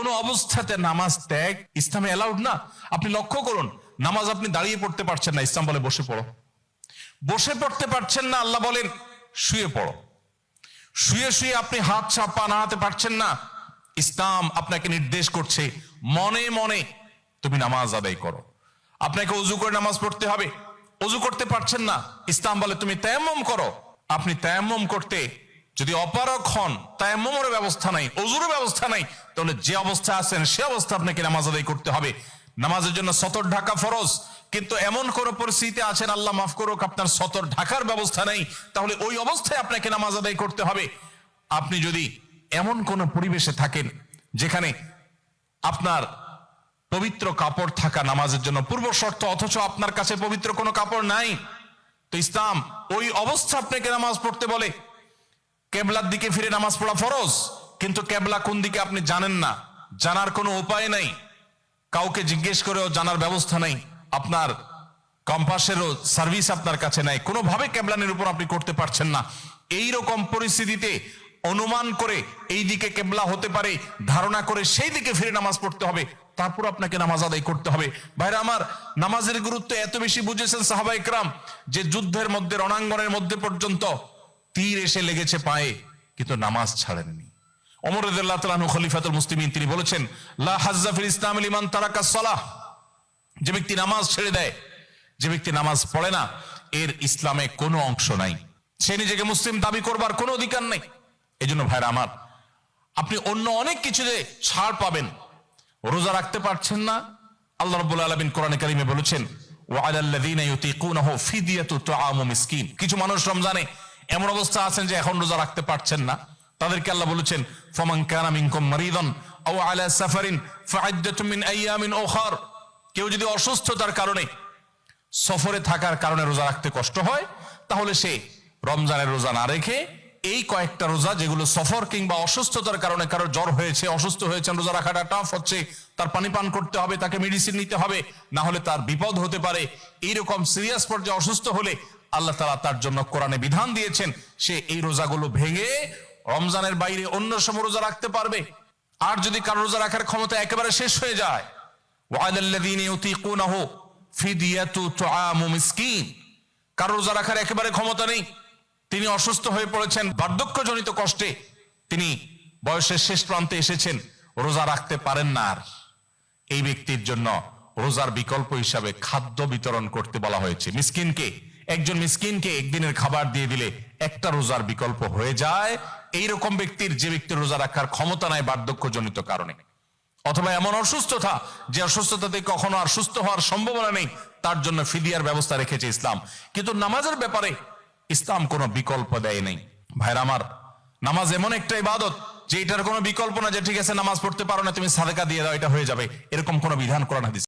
কোন অবস্থাতে নামাজ ত্যাগ ইসলামে অ্যালাউড না। আপনি লক্ষ্য করুন, নামাজ আপনি দাঁড়িয়ে পড়তে পারছেন না, ইসলাম বলে বসে পড়ো। বসে পড়তে পারছেন না, আল্লাহ বলেন শুয়ে পড়ো। শুয়ে শুয়ে আপনি হাত পা নাড়াতে পারছেন না, ইসলাম আপনাকে নির্দেশ করছে মনে মনে তুমি নামাজ আদায় করো। আপনাকে ওযু করে নামাজ পড়তে হবে, ওযু করতে পারছেন না, ইসলাম বলে তুমি তায়াম্মুম করো। আপনি তায়াম্মুম করতে যদি অপারগ হন, তায়াম্মুমের ব্যবস্থা নাই, ওযুর ব্যবস্থা নাই, তাহলে যে অবস্থা আছেন সে অবস্থা আপনাকে নামাজ আদায় করতে হবে। নামাজের জন্য সতর ঢাকা ফরজ, কিন্তু এমন কোন পরিস্থিতিতে আছেন, আল্লাহ মাফ করুক, আপনার সতর ঢাকার ব্যবস্থা নেই, তাহলে ওই অবস্থায় আপনাকে নামাজ আদায় করতে হবে। আপনি যদি এমন কোন পরিবেশে থাকেন যেখানে আপনার পবিত্র কাপড় থাকা নামাজের জন্য পূর্ব শর্ত, অথচ আপনার কাছে পবিত্র কোনো কাপড় নাই, তো ইসলাম ওই অবস্থা আপনাকে নামাজ পড়তে বলে। কেবলার দিকে ফিরে নামাজ পড়া ফরজ, কিন্তু কেবলা কোন দিকে আপনি জানেন না, জানার কোনো উপায় নাই, কাউকে জিজ্ঞেস করেও জানার ব্যবস্থা নেই, আপনার কম্পাসেরও সার্ভিস আপনার কাছে নাই, কোনোভাবে কেবলা নিরূপণ আপনি করতে পারছেন না। এই রকম পরিস্থিতিতে অনুমান করে এই দিকে কেবলা হতে পারে ধারণা করে সেই দিকে ফিরে নামাজ পড়তে হবে, তারপর আপনাকে নামাজ আদায় করতে হবে। ভাইরা আমার, নামাজের গুরুত্ব এত বেশি বুঝেছেন সাহাবা ইকরাম যে যুদ্ধের মধ্যে, রণাঙ্গনের মধ্যে পর্যন্ত তীর এসে লেগেছে পায়ে, কিন্তু নামাজ ছাড়েননি। ওমর রাদিয়াল্লাহু তাআলা আনহু খলিফাতুল মুসলিমিন, তিনি বলেছেন লা হাজ্জা ফিল ইসলাম লিমান তারাকাস সালাহ, যে ব্যক্তি নামাজ ছেড়ে দেয়, যে ব্যক্তি নামাজ পড়ে না, এর ইসলামে কোনো অংশ নাই, সে নিজেকে মুসলিম দাবি করবার কোনো অধিকার নেই। এই জন্য ভাইরা আমার, আপনি অন্য অনেক কিছুতে ছাড় পাবেন, রোজা রাখতে পারছেন না, আল্লাহ রাব্বুল আলামিন কোরআনে কারিমে বলেছেন ওয়া আলাল্লাযীনা ইউতীকুনাহু ফিদিয়াতু তুআমু মিসকিন। কিছু মানুষ রমজানে এমন অবস্থা আছেন যে এখন রোজা রাখতে পারছেন না, তাদেরকে আল্লাহ বলেছেন ফামান কানা মিনকুম মারিদান আও আলা সাফারিন ফাইদ্দাতুম মিন আইয়ামিন উখার। কেউ যদি অসুস্থতার কারণে, সফরে থাকার কারণে রোজা রাখতে কষ্ট হয়, তাহলে সে রমজানের রোজা না রেখে এই কয়েকটা রোজা, যেগুলো সফর কিংবা অসুস্থতার কারণে, কারো জ্বর হয়েছে, অসুস্থ হয়েছেন, রোজা রাখাটা টাফ হচ্ছে, তার পানি পান করতে হবে, তাকে মেডিসিন নিতে হবে, না হলে তার বিপদ হতে পারে, এইরকম সিরিয়াস পর্যায়ে অসুস্থ হলে আল্লাহ তাআলা তার জন্য কোরআনে বিধান দিয়েছেন সে এই রোজাগুলো ভেঙে রমজানের বাইরে অন্য সময় রোজা রাখতে পারবে। আর যদি কারো রোজা রাখার ক্ষমতা একেবারে শেষ হয়ে যায়, ওয়ালাল্লাযীনা ইউতীকুনাহু ফিদিয়াতু তুআমু মিসকিন, কারো রোজা রাখার একেবারে ক্ষমতা নেই, তিনি অসুস্থ হয়ে পড়েছেন, বার্ধক্যজনিত কষ্টে তিনি বয়সের শেষ প্রান্তে এসেছেন, রোজা রাখতে পারেন না, আর এই ব্যক্তির জন্য রোজার বিকল্প হিসাবে খাদ্য বিতরণ করতে বলা হয়েছে। মিসকিনকে, একজন মিসকিনকে একদিনের খাবার দিয়ে দিলে একটা রোজার বিকল্প হয়ে যায়। এইরকম ব্যক্তির, যে ব্যক্তির রোজা রাখার ক্ষমতা নাই বার্ধক্যজনিত কারণে, অথবা এমন অসুস্থতা যে অসুস্থতাতে কখনো আর সুস্থ হওয়ার সম্ভাবনা নেই, তার জন্য ফিদিয়ার ব্যবস্থা রেখেছে ইসলাম। কিন্তু নামাজের ব্যাপারে ইসলাম কোনো বিকল্প দেয় নাই। ভাইরা আমার, নামাজ এমন একটা ইবাদত যে এটার কোনো বিকল্প না, যে ঠিক আছে নামাজ পড়তে পারো না, তুমি সাদাকা দিয়ে দাও, এটা হয়ে যাবে, এরকম কোনো বিধান কোরআন হাদিস